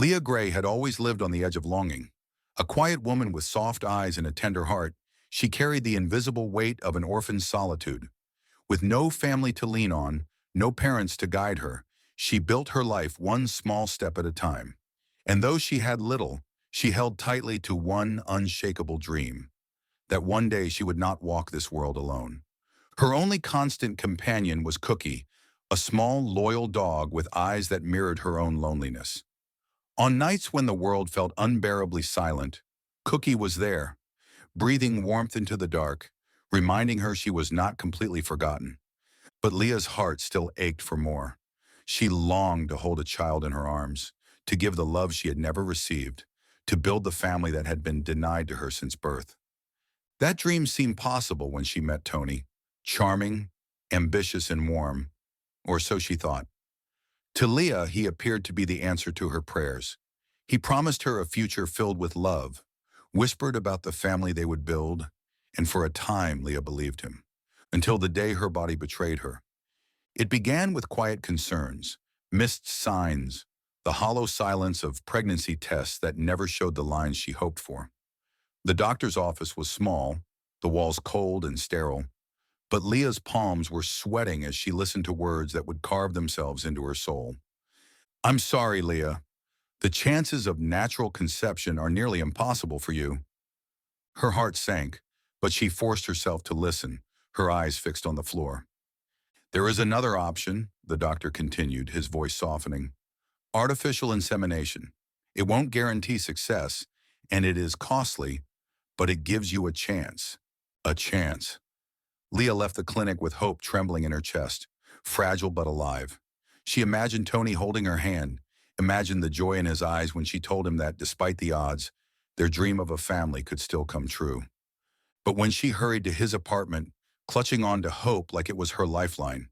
Leah Gray had always lived on the edge of longing. A quiet woman with soft eyes and a tender heart, she carried the invisible weight of an orphan's solitude. With no family to lean on, no parents to guide her, she built her life one small step at a time. And though she had little, she held tightly to one unshakable dream, that one day she would not walk this world alone. Her only constant companion was Cookie, a small, loyal dog with eyes that mirrored her own loneliness. On nights when the world felt unbearably silent, Cookie was there, breathing warmth into the dark, reminding her she was not completely forgotten. But Leah's heart still ached for more. She longed to hold a child in her arms, to give the love she had never received, to build the family that had been denied to her since birth. That dream seemed possible when she met Tony, charming, ambitious, and warm, or so she thought. To Leah, he appeared to be the answer to her prayers. He promised her a future filled with love, whispered about the family they would build, and for a time Leah believed him, until the day her body betrayed her. It began with quiet concerns, missed signs, the hollow silence of pregnancy tests that never showed the lines she hoped for. The doctor's office was small, the walls cold and sterile, but Leah's palms were sweating as she listened to words that would carve themselves into her soul. "I'm sorry, Leah. The chances of natural conception are nearly impossible for you." Her heart sank, but she forced herself to listen, her eyes fixed on the floor. "There is another option," the doctor continued, his voice softening. "Artificial insemination. It won't guarantee success, and it is costly, but it gives you a chance. A chance." Leah left the clinic with hope trembling in her chest, fragile but alive. She imagined Tony holding her hand, imagined the joy in his eyes when she told him that, despite the odds, their dream of a family could still come true. But when she hurried to his apartment, clutching on to hope like it was her lifeline,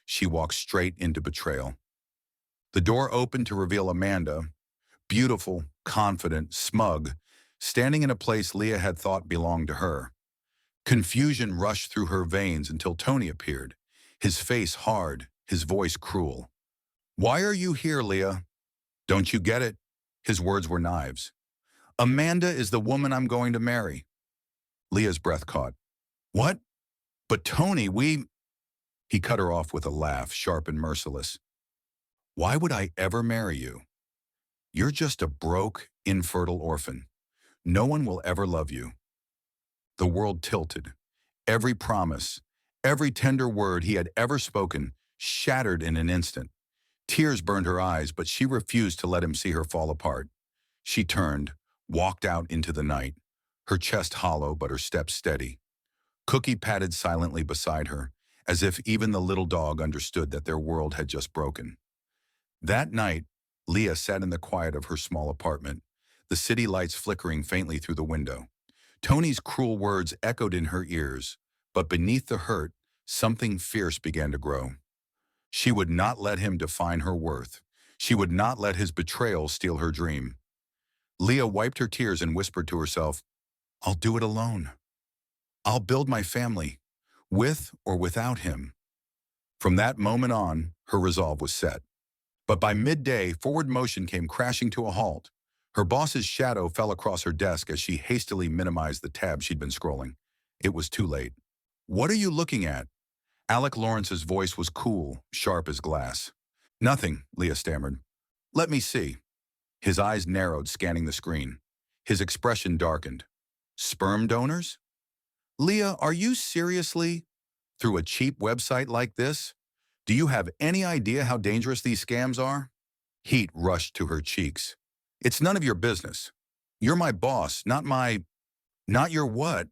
she walked straight into betrayal. The door opened to reveal Amanda, beautiful, confident, smug, standing in a place Leah had thought belonged to her. Confusion rushed through her veins until Tony appeared, his face hard, his voice cruel. "Why are you here, Leah? Don't you get it?" His words were knives. "Amanda is the woman I'm going to marry." Leah's breath caught. "What? But Tony, we—" He cut her off with a laugh, sharp and merciless. "Why would I ever marry you? You're just a broke, infertile orphan. No one will ever love you." The world tilted. Every promise, every tender word he had ever spoken shattered in an instant. Tears burned her eyes, but she refused to let him see her fall apart. She turned, walked out into the night, her chest hollow but her steps steady. Cookie padded silently beside her, as if even the little dog understood that their world had just broken. That night, Leah sat in the quiet of her small apartment, the city lights flickering faintly through the window. Tony's cruel words echoed in her ears, but beneath the hurt, something fierce began to grow. She would not let him define her worth. She would not let his betrayal steal her dream. Leah wiped her tears and whispered to herself, "I'll do it alone. I'll build my family, with or without him." From that moment on, her resolve was set. But by midday, forward motion came crashing to a halt. Her boss's shadow fell across her desk as she hastily minimized the tab she'd been scrolling. It was too late. "What are you looking at?" Alec Lawrence's voice was cool, sharp as glass. "Nothing," Leah stammered. "Let me see." His eyes narrowed, scanning the screen. His expression darkened. "Sperm donors? Leah, are you seriously through a cheap website like this? Do you have any idea how dangerous these scams are?" Heat rushed to her cheeks. "It's none of your business. You're my boss, not your what?"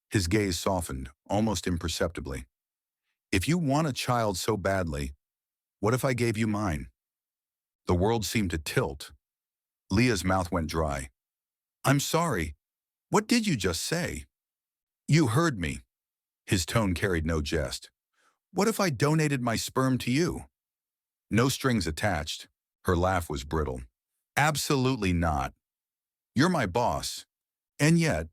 His gaze softened, almost imperceptibly. "If you want a child so badly, what if I gave you mine?" The world seemed to tilt. Leah's mouth went dry. "I'm sorry. What did you just say?" "You heard me." His tone carried no jest. "What if I donated my sperm to you?" No strings attached. Her laugh was brittle. "Absolutely not. You're my boss." And yet,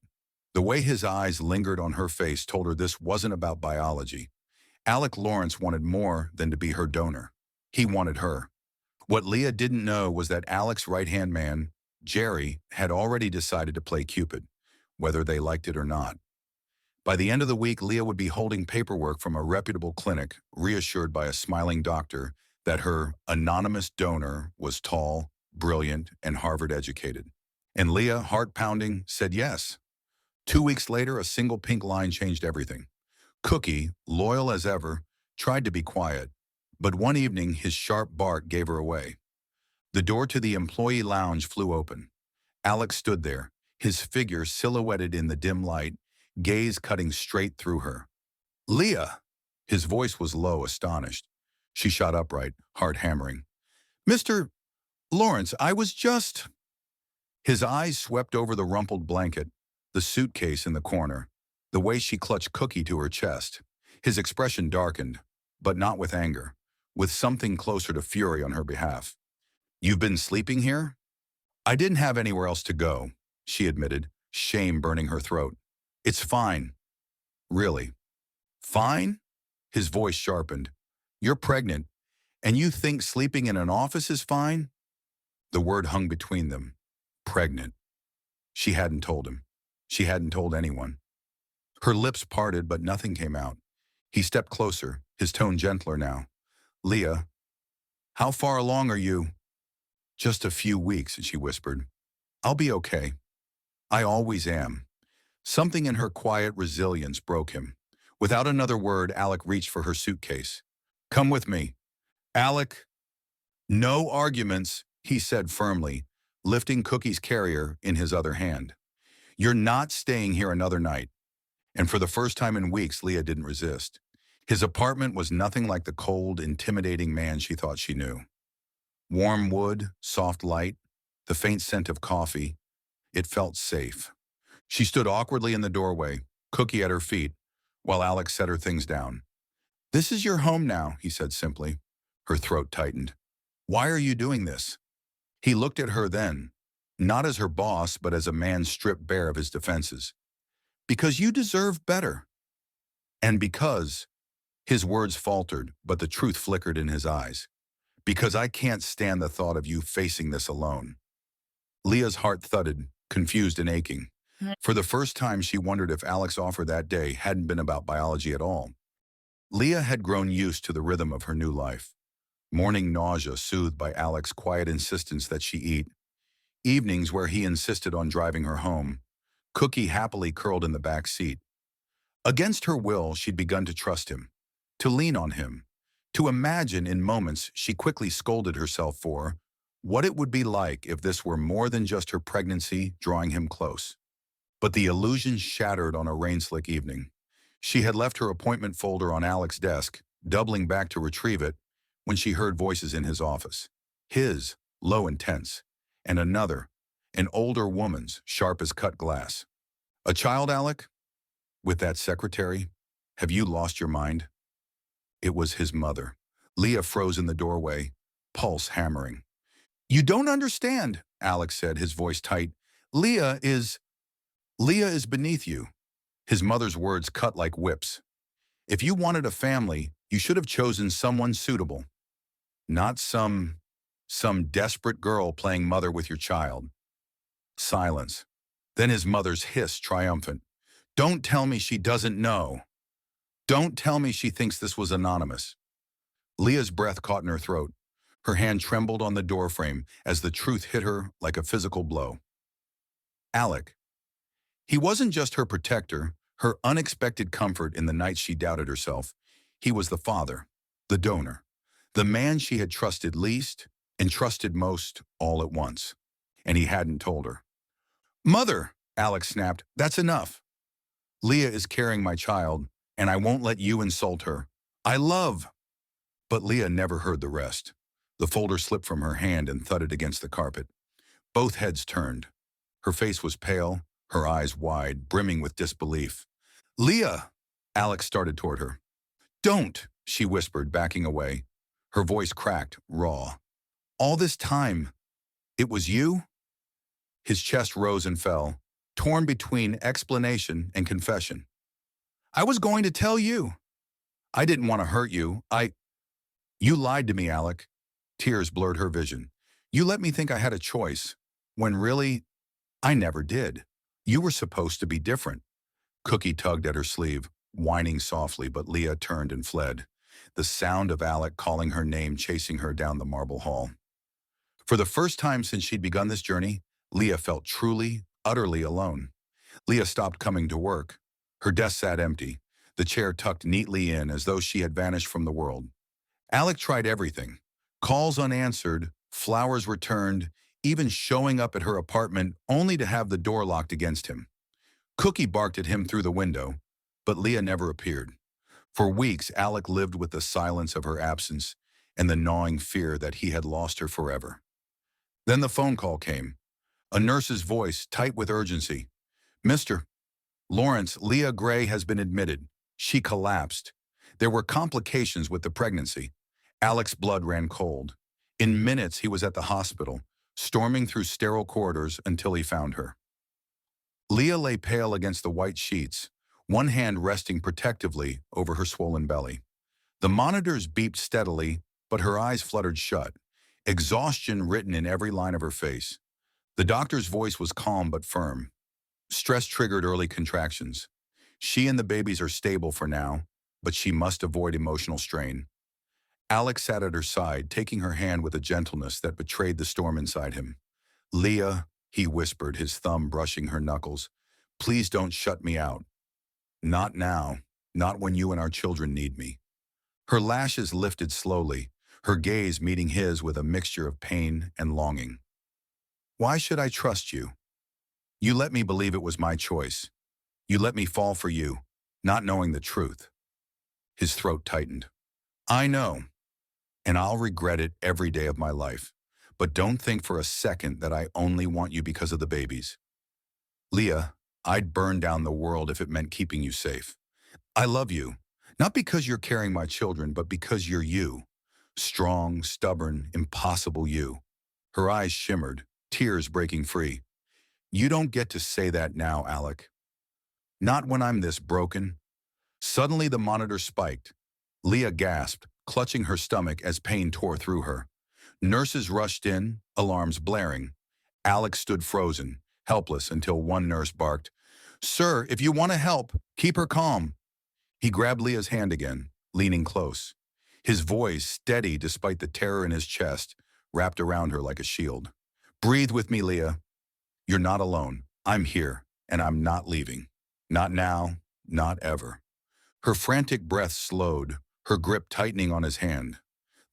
the way his eyes lingered on her face told her this wasn't about biology. Alec Lawrence wanted more than to be her donor. He wanted her. What Leah didn't know was that Alec's right-hand man, Jerry, had already decided to play Cupid, whether they liked it or not. By the end of the week, Leah would be holding paperwork from a reputable clinic, reassured by a smiling doctor that her anonymous donor was tall, brilliant, and Harvard-educated. And Leah, heart-pounding, said yes. 2 weeks later, a single pink line changed everything. Cookie, loyal as ever, tried to be quiet, but one evening his sharp bark gave her away. The door to the employee lounge flew open. Alec stood there, his figure silhouetted in the dim light, gaze cutting straight through her. "Leah!" His voice was low, astonished. She shot upright, heart hammering. "Mr. Lawrence, I was just—" His eyes swept over the rumpled blanket, the suitcase in the corner, the way she clutched Cookie to her chest. His expression darkened, but not with anger, with something closer to fury on her behalf. "You've been sleeping here?" "I didn't have anywhere else to go," she admitted, shame burning her throat. "It's fine." "Really?" "Fine?" His voice sharpened. "You're pregnant, and you think sleeping in an office is fine?" The word hung between them. Pregnant. She hadn't told him. She hadn't told anyone. Her lips parted, but nothing came out. He stepped closer, his tone gentler now. "Leah, how far along are you?" "Just a few weeks," she whispered. "I'll be okay. I always am." Something in her quiet resilience broke him. Without another word, Alec reached for her suitcase. "Come with me." "Alec." "No arguments," he said firmly, lifting Cookie's carrier in his other hand. "You're not staying here another night." And for the first time in weeks, Leah didn't resist. His apartment was nothing like the cold, intimidating man she thought she knew. Warm wood, soft light, the faint scent of coffee. It felt safe. She stood awkwardly in the doorway, Cookie at her feet, while Alex set her things down. "This is your home now," he said simply. Her throat tightened. "Why are you doing this?" He looked at her then, not as her boss, but as a man stripped bare of his defenses. "Because you deserve better." And because, his words faltered, but the truth flickered in his eyes. "Because I can't stand the thought of you facing this alone." Leah's heart thudded, confused and aching. For the first time, she wondered if Alec's offer that day hadn't been about biology at all. Leah had grown used to the rhythm of her new life. Morning nausea soothed by Alec's quiet insistence that she eat. Evenings where he insisted on driving her home. Cookie happily curled in the back seat. Against her will, she'd begun to trust him, to lean on him, to imagine in moments she quickly scolded herself for what it would be like if this were more than just her pregnancy drawing him close. But the illusion shattered on a rain-slick evening. She had left her appointment folder on Alec's desk, doubling back to retrieve it, when she heard voices in his office. His, low and tense, and another, an older woman's, sharp as cut glass. "A child, Alec? With that secretary? Have you lost your mind?" It was his mother. Leah froze in the doorway, pulse hammering. "You don't understand," Alec said, his voice tight. Leah is beneath you." His mother's words cut like whips. "If you wanted a family, you should have chosen someone suitable. Not some desperate girl playing mother with your child." Silence. Then his mother's hiss, triumphant. "Don't tell me she doesn't know. Don't tell me she thinks this was anonymous." Leah's breath caught in her throat. Her hand trembled on the doorframe as the truth hit her like a physical blow. Alec. He wasn't just her protector, her unexpected comfort in the nights she doubted herself. He was the father, the donor, the man she had trusted least and trusted most all at once. And he hadn't told her. "Mother," Alex snapped, "that's enough. Leah is carrying my child, and I won't let you insult her. I love—" But Leah never heard the rest. The folder slipped from her hand and thudded against the carpet. Both heads turned. Her face was pale, her eyes wide, brimming with disbelief. "Leah!" Alex started toward her. "Don't," she whispered, backing away. Her voice cracked, raw. "All this time, it was you?" His chest rose and fell, torn between explanation and confession. "I was going to tell you. I didn't want to hurt you. You lied to me, Alec. Tears blurred her vision. You let me think I had a choice, when really, I never did. You were supposed to be different. Cookie tugged at her sleeve, whining softly, but Leah turned and fled, the sound of Alec calling her name chasing her down the marble hall. For the first time since she'd begun this journey, Leah felt truly, utterly alone. Leah stopped coming to work. Her desk sat empty, the chair tucked neatly in as though she had vanished from the world. Alec tried everything. Calls unanswered, flowers returned, even showing up at her apartment only to have the door locked against him. Cookie barked at him through the window, but Leah never appeared. For weeks, Alec lived with the silence of her absence and the gnawing fear that he had lost her forever. Then the phone call came, a nurse's voice, tight with urgency. Mr. Lawrence, Leah Gray has been admitted. She collapsed. There were complications with the pregnancy. Alec's blood ran cold. In minutes, he was at the hospital, storming through sterile corridors until he found her. Leah lay pale against the white sheets, one hand resting protectively over her swollen belly. The monitors beeped steadily, but her eyes fluttered shut, exhaustion written in every line of her face. The doctor's voice was calm but firm. Stress triggered early contractions. She and the babies are stable for now, but she must avoid emotional strain. Alex sat at her side, taking her hand with a gentleness that betrayed the storm inside him. Leah, he whispered, his thumb brushing her knuckles, please don't shut me out. Not now, not when you and our children need me. Her lashes lifted slowly, her gaze meeting his with a mixture of pain and longing. Why should I trust you? You let me believe it was my choice. You let me fall for you, not knowing the truth. His throat tightened. I know, and I'll regret it every day of my life. But don't think for a second that I only want you because of the babies. Leah, I'd burn down the world if it meant keeping you safe. I love you, not because you're carrying my children, but because you're you. Strong, stubborn, impossible you. Her eyes shimmered, tears breaking free. You don't get to say that now, Alec. Not when I'm this broken. Suddenly the monitor spiked. Leah gasped, clutching her stomach as pain tore through her. Nurses rushed in, alarms blaring. Alex stood frozen, helpless until one nurse barked, Sir, if you want to help, keep her calm. He grabbed Leah's hand again, leaning close. His voice, steady despite the terror in his chest, wrapped around her like a shield. Breathe with me, Leah. You're not alone. I'm here, and I'm not leaving. Not now, not ever. Her frantic breath slowed, her grip tightening on his hand.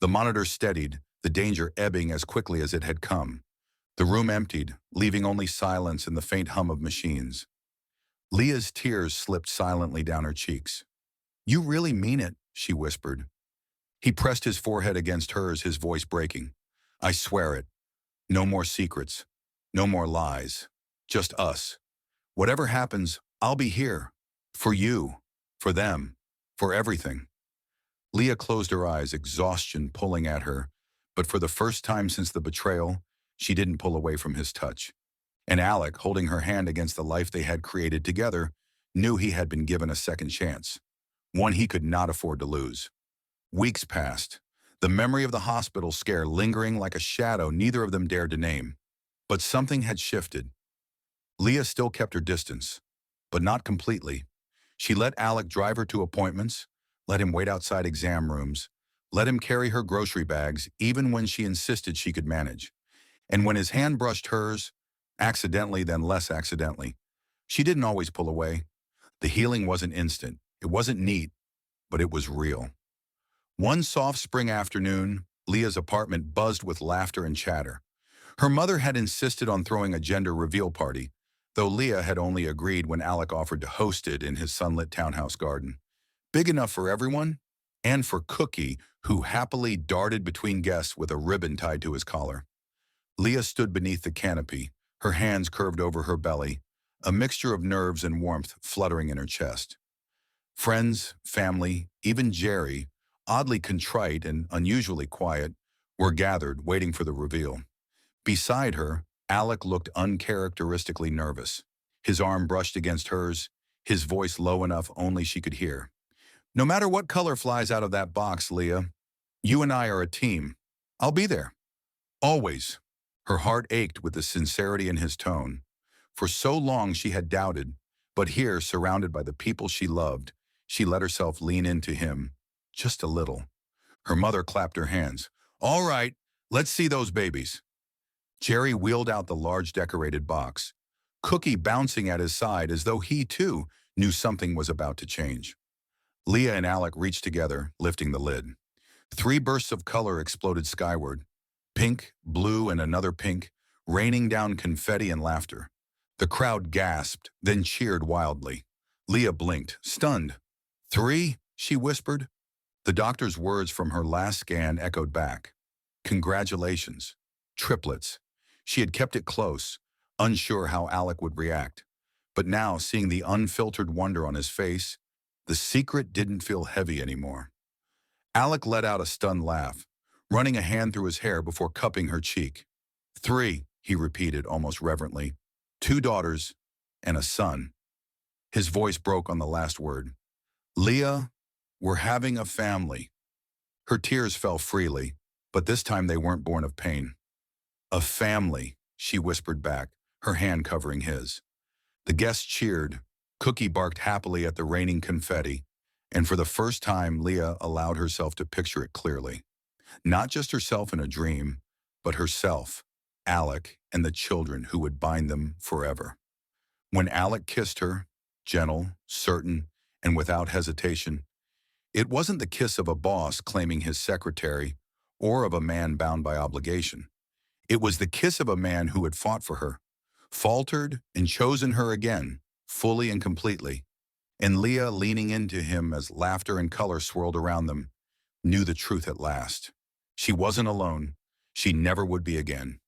The monitor steadied, the danger ebbing as quickly as it had come. The room emptied, leaving only silence and the faint hum of machines. Leah's tears slipped silently down her cheeks. You really mean it, she whispered. He pressed his forehead against hers, his voice breaking. I swear it. No more secrets. No more lies. Just us. Whatever happens, I'll be here. For you. For them. For everything. Leah closed her eyes, exhaustion pulling at her, but for the first time since the betrayal, she didn't pull away from his touch. And Alec, holding her hand against the life they had created together, knew he had been given a second chance, one he could not afford to lose. Weeks passed, the memory of the hospital scare lingering like a shadow neither of them dared to name. But something had shifted. Leah still kept her distance, but not completely. She let Alec drive her to appointments, let him wait outside exam rooms, let him carry her grocery bags even when she insisted she could manage. And when his hand brushed hers, accidentally then less accidentally, she didn't always pull away. The healing wasn't instant, it wasn't neat, but it was real. One soft spring afternoon, Leah's apartment buzzed with laughter and chatter. Her mother had insisted on throwing a gender reveal party, though Leah had only agreed when Alec offered to host it in his sunlit townhouse garden. Big enough for everyone, and for Cookie, who happily darted between guests with a ribbon tied to his collar. Leah stood beneath the canopy, her hands curved over her belly, a mixture of nerves and warmth fluttering in her chest. Friends, family, even Jerry, oddly contrite and unusually quiet, were gathered, waiting for the reveal. Beside her, Alec looked uncharacteristically nervous. His arm brushed against hers, his voice low enough only she could hear. No matter what color flies out of that box, Leah, you and I are a team. I'll be there. Always. Her heart ached with the sincerity in his tone. For so long she had doubted, but here, surrounded by the people she loved, she let herself lean into him, just a little. Her mother clapped her hands. All right, let's see those babies. Jerry wheeled out the large decorated box, Cookie bouncing at his side as though he, too, knew something was about to change. Leah and Alec reached together, lifting the lid. 3 bursts of color exploded skyward. Pink, blue, and another pink, raining down confetti and laughter. The crowd gasped, then cheered wildly. Leah blinked, stunned. 3, she whispered. The doctor's words from her last scan echoed back. Congratulations. Triplets. She had kept it close, unsure how Alec would react. But now, seeing the unfiltered wonder on his face, the secret didn't feel heavy anymore. Alec let out a stunned laugh, running a hand through his hair before cupping her cheek. 3, he repeated almost reverently. 2 daughters and a son. His voice broke on the last word. Leah, we're having a family. Her tears fell freely, but this time they weren't born of pain. A family, she whispered back, her hand covering his. The guests cheered. Cookie barked happily at the raining confetti, and for the first time Leah allowed herself to picture it clearly. Not just herself in a dream, but herself, Alec, and the children who would bind them forever. When Alec kissed her, gentle, certain, and without hesitation, it wasn't the kiss of a boss claiming his secretary or of a man bound by obligation. It was the kiss of a man who had fought for her, faltered and chosen her again, fully and completely. And Leah, leaning into him as laughter and color swirled around them, knew the truth at last. She wasn't alone. She never would be again.